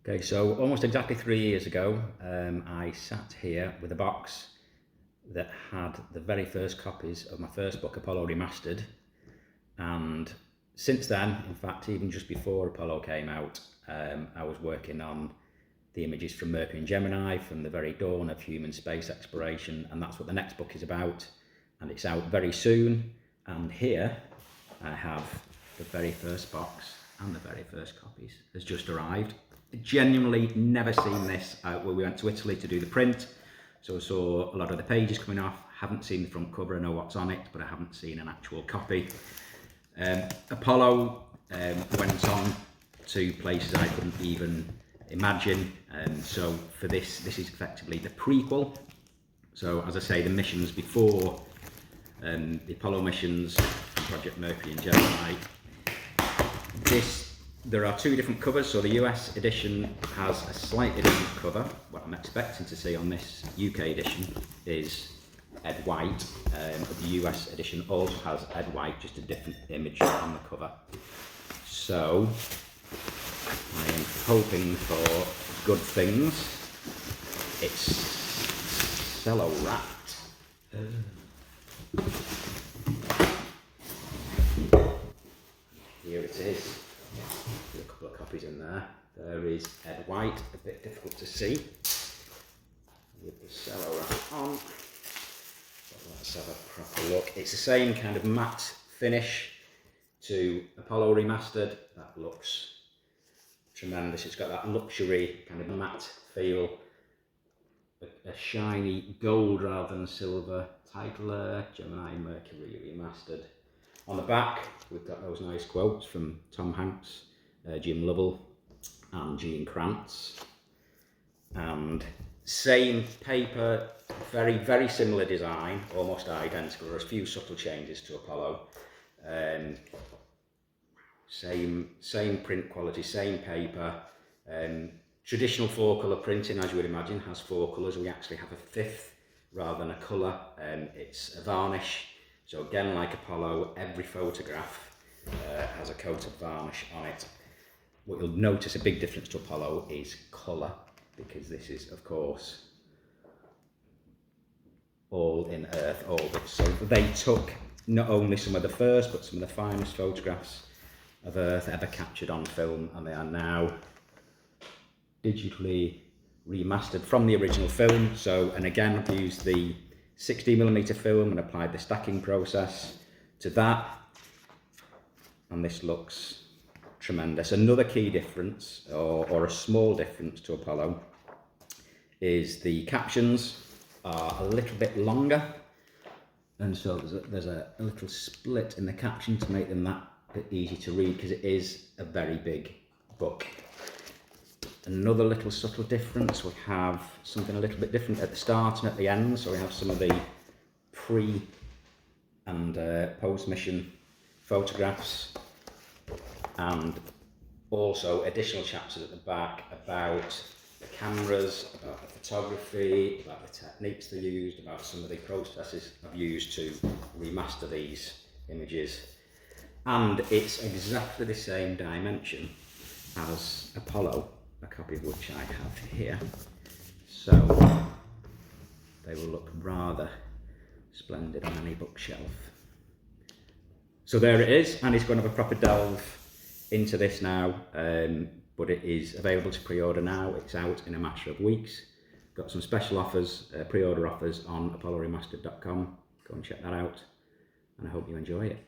Okay, so almost exactly 3 years ago, I sat here with a box that had the very first copies of my first book, Apollo Remastered. And since then, in fact, even just before Apollo came out, I was working on the images from Mercury and Gemini from the very dawn of human space exploration. And that's what the next book is about. And it's out very soon. And here I have the very first box, and the very first copies has just arrived. Genuinely never seen this out where we went to Italy to do the print, so I saw a lot of the pages coming off. Haven't seen the front cover. I know what's on it, but I haven't seen an actual copy. Apollo went on to places I couldn't even imagine, so for this is effectively the prequel. So as I say, the missions before the Apollo missions, Project Mercury and Gemini. There are two different covers, so the US edition has a slightly different cover. What I'm expecting to see on this UK edition is Ed White, but the US edition also has Ed White, just a different image on the cover. So I am hoping for good things. It's cello wrapped. Here it is. A couple of copies in there. There is Ed White, a bit difficult to see with the cello wrap on. But let's have a proper look. It's the same kind of matte finish to Apollo Remastered. That looks tremendous. It's got that luxury kind of matte feel, a shiny gold rather than silver title, Gemini Mercury Remastered. On the back, we've got those nice quotes from Tom Hanks, Jim Lovell and Kranz. And same paper, very, very similar design, almost identical. There are a few subtle changes to Apollo. Same print quality, same paper. Traditional 4-colour printing, as you would imagine, has 4 colours. We actually have a fifth rather than a colour. It's a varnish. So again, like Apollo, every photograph has a coat of varnish on it. What you'll notice a big difference to Apollo is colour, because this is, of course, all in Earth orbit. So they took not only some of the first, but some of the finest photographs of Earth ever captured on film, and they are now digitally remastered from the original film. So, and again, I've used the 60mm film and applied the stacking process to that, and this looks tremendous. Another key difference, or a small difference to Apollo, is the captions are a little bit longer, and so there's a little split in the caption to make them that bit easy to read, because it is a very big book. Another little subtle difference, we have something a little bit different at the start and at the end. So we have some of the pre and post-mission photographs, and also additional chapters at the back about the cameras, about the photography, about the techniques they used, about some of the processes I've used to remaster these images. And it's exactly the same dimension as Apollo, a copy of which I have here, so they will look rather splendid on any bookshelf. So there it is, and it's going to have a proper delve into this now, but it is available to pre-order now. It's out in a matter of weeks. Got some special offers, pre-order offers on apolloremastered.com. Go and check that out, and I hope you enjoy it.